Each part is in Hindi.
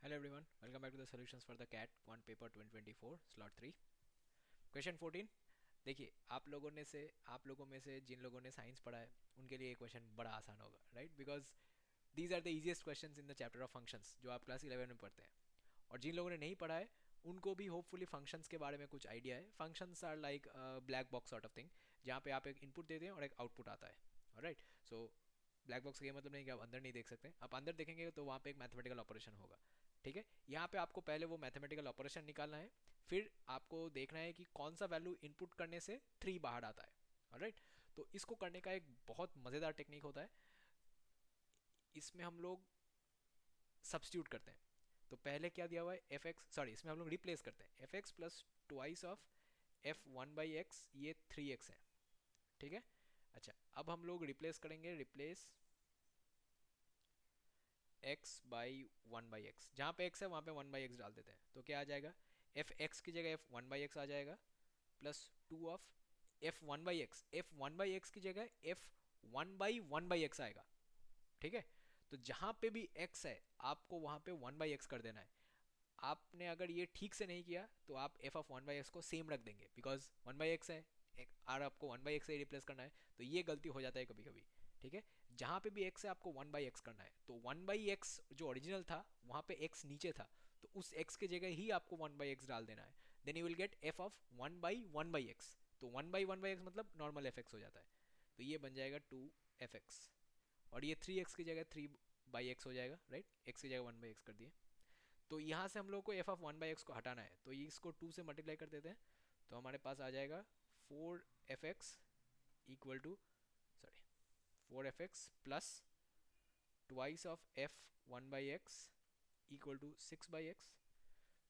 Hello everyone, welcome back to the solutions for the CAT Quant Paper 2024 Slot 3. Question 14. देखिए आप लोगों में से जिन लोगों ने साइंस पढ़ा है उनके लिए ये क्वेश्चन बड़ा आसान होगा, right? Because these are the easiest questions in the chapter of functions जो आप क्लास 11 में पढ़ते हैं. और जिन लोगों ने नहीं पढ़ा है उनको भी होपफुली फंक्शंस के बारे में कुछ आइडिया है. Functions are like black box sort of thing जहाँ पे आप एक इनपुट देते हैं और एक आउटपुट आता है. राइट, सो ब्लैक बॉक्स का ये मतलब नहीं कि आप अंदर नहीं देख सकते. आप अंदर देखेंगे तो वहाँ पे एक मैथमेटिकल ऑपरेशन होगा. ठीक है, यहाँ पे आपको पहले वो मैथमेटिकल ऑपरेशन निकालना है, फिर आपको देखना है कि कौन सा वैल्यू इनपुट करने से 3 बाहर आता है. ऑलराइट, तो इसको करने का एक बहुत मज़ेदार टेक्निक होता है. इसमें हम लोग सब्स्टिट्यूट करते हैं. तो पहले क्या दिया हुआ है, एफ एक्स, सॉरी, इसमें हम लोग रिप्लेस करते हैं. F x plus twice of f one by x, ये 3x है. ठीक है. अच्छा, अब हम लोग रिप्लेस करेंगे, replace x by one by x. जहाँ पे एक्स है वहाँ पे वन बाई एक्स डाल देते हैं. तो क्या आ जाएगा, एफ एक्स की जगह एफ वन बाई एक्स आ जाएगा, plus two of f one by x. F one by x की जगह एफ वन बाई एक्स आएगा. ठीक है. तो जहाँ पे भी एक्स है आपको वहाँ पे वन बाई एक्स कर देना है. आपने अगर ये ठीक से नहीं किया तो आप F of one by x को सेम रख देंगे, बिकॉज वन बाई एक्स है और आपको वन बाई एक्स से रिप्लेस करना है. तो ये गलती हो जाता है कभी कभी. ठीक है, जहाँ पे भी एक्स है आपको वन बाई एक्स करना है. तो वन बाई एक्स जो ओरिजिनल था वहाँ पे एक्स नीचे था, तो उस एक्स की जगह ही आपको वन बाई एक्स डाल देना है. Then you will get f of one by x. तो वन बाई एक्स मतलब नॉर्मल एफ एक्स हो जाता है. तो ये बन जाएगा टू एफ एक्स. और ये थ्री एक्स की जगह थ्री बाई एक्स हो जाएगा. राइट, एक्स की जगह वन बाई एक्स कर दिए. तो यहाँ से हम लोग को F of one by x को हटाना है, तो इसको टू से मल्टीप्लाई कर देते हैं. तो हमारे पास आ जाएगा four f x equal to, sorry, four f x plus twice of f one by x equal to six by x.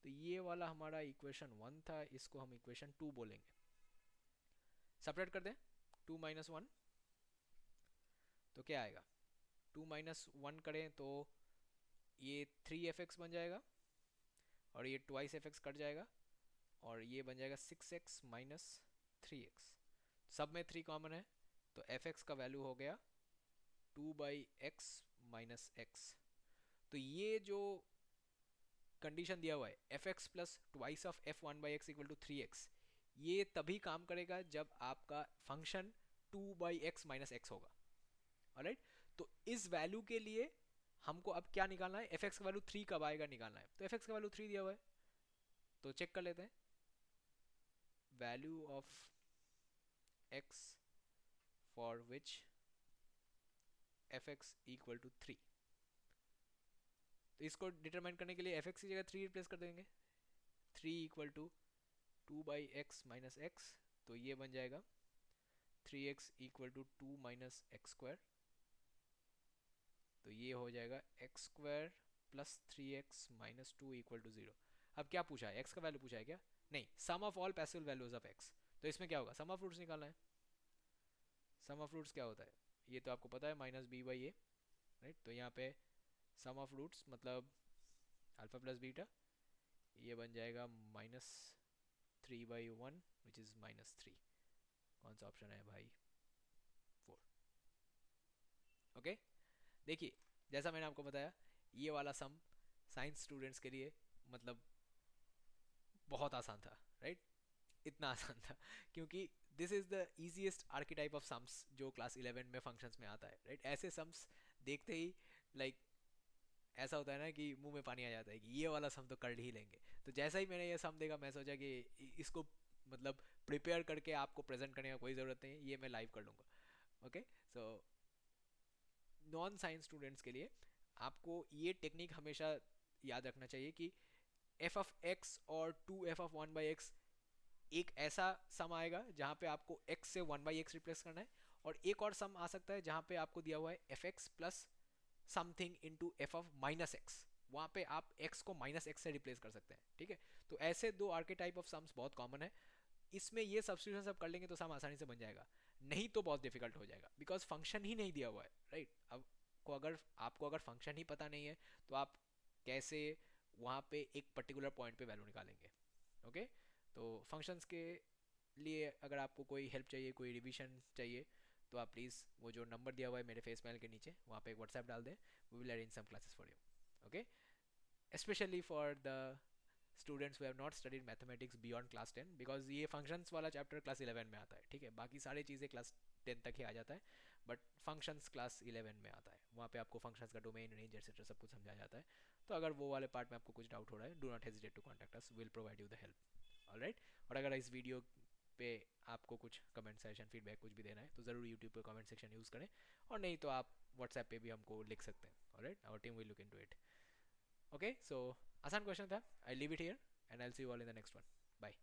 तो ये वाला हमारा इक्वेशन वन था, इसको हम इक्वेशन टू बोलेंगे. सेपरेट कर दें, टू माइनस वन, तो क्या आएगा, टू माइनस वन करें तो ये थ्री एफ एक्स बन जाएगा, और ये ट्वाइस एफ एक्स कट जाएगा, और ये बन जाएगा six x minus three x. सब में थ्री कॉमन है, तो एफ एक्स का वैल्यू हो गया two by x minus x. तो ये जो कंडीशन दिया हुआ है f x plus twice of f one by x equal to three x, ये तभी काम करेगा जब आपका function two by x minus x होगा. ऑलराइट, तो इस वैल्यू के लिए हमको अब क्या निकालना है, एफ एक्स का वैल्यू थ्री कब आएगा निकालना है. तो एफ एक्स का वैल्यू थ्री दिया हुआ है, तो चेक कर लेते हैं. Value of x for which f x equal to three. तो इसको डिटरमाइन करने के लिए एफ एक्स की जगह थ्री रिप्लेस कर देंगे. Three equal to two by x minus x, तो ये बन जाएगा three x equal to two minus x square. तो ये हो जाएगा x square plus three x minus two equal to zero. अब क्या पूछा है, एक्स का वैल्यू पूछा है क्या? नहीं, sum of all possible values of x. तो इसमें क्या होगा, सम ऑफ रूट्स निकालना है. सम ऑफ रूट्स क्या होता है, ये तो आपको पता है, minus b by a. Right, तो यहाँ पे सम ऑफ रूट्स मतलब अल्फा प्लस बीटा, ये बन जाएगा minus three by one which is minus three. कौन सा ऑप्शन है भाई, फोर. ओके, देखिए जैसा मैंने आपको बताया ये वाला सम साइंस स्टूडेंट्स के लिए मतलब बहुत आसान था. राइट, इतना आसान था क्योंकि this is the easiest archetype of sums जो क्लास 11 में फंक्शंस में आता है. राइट, ऐसे सम्स देखते ही लाइक ऐसा होता है ना कि मुंह में पानी आ जाता है कि ये वाला सम तो कर ही लेंगे. तो जैसा ही मैंने ये सम देखा मैं सोचा कि इसको मतलब प्रिपेयर करके आपको प्रेजेंट करने का कोई ज़रूरत नहीं है, ये मैं लाइव कर लूँगा. Okay, so non science students के लिए आपको ये टेक्निक हमेशा याद रखना चाहिए कि एफ ऑफ एक्स और two f of one by x एक ऐसा सम आएगा जहाँ पे आपको x से वन बाई एक्स रिप्लेस करना है, और एक और सम आ सकता है जहाँ पे आपको दिया हुआ है f x plus something into F of minus x. वहाँ पे आप x को माइनस एक्स से रिप्लेस कर सकते हैं. ठीक है, तो ऐसे दो आर्केटाइप ऑफ सम्स बहुत कॉमन है. इसमें ये सब्स्टिट्यूशन सब कर लेंगे तो सम आसानी से बन जाएगा, नहीं तो बहुत डिफिकल्ट हो जाएगा बिकॉज फंक्शन ही नहीं दिया हुआ है. राइट, अब को अगर आपको अगर फंक्शन ही पता नहीं है तो आप कैसे वहाँ पे एक पर्टिकुलर पॉइंट पे वैल्यू निकालेंगे. ओके, तो फंक्शंस के लिए अगर आपको कोई हेल्प चाहिए, कोई रिवीजन चाहिए, तो आप प्लीज़ वो जो नंबर दिया हुआ है मेरे फेस पैनल के नीचे वहाँ पे एक व्हाट्सएप डाल दें. We will arrange some classes for you. Okay, especially for the students who have not studied mathematics beyond class 10, because ये functions वाला chapter class 11 में आता है, ठीक है, बाकी सारी चीज़ें class 10 तक ही आ जाता है, बट functions class 11 में आता है, वहाँ पे आपको functions का domain range etc सब कुछ समझाया जाता है. तो अगर वो वाले part में आपको कुछ doubt हो रहा है, do not hesitate to contact us, we'll provide you the help. Alright. और अगर इस वीडियो पे आपको कुछ कमेंट सेशन फीडबैक कुछ भी देना है तो ज़रूर यूट्यूब पे कमेंट सेक्शन यूज़ करें, और नहीं तो आप व्हाट्सएप पे भी हमको लिख सकते हैं. Alright, our team will look into it. Okay, so आसान क्वेश्चन था. I leave it here and I will see you all in the next one. Bye.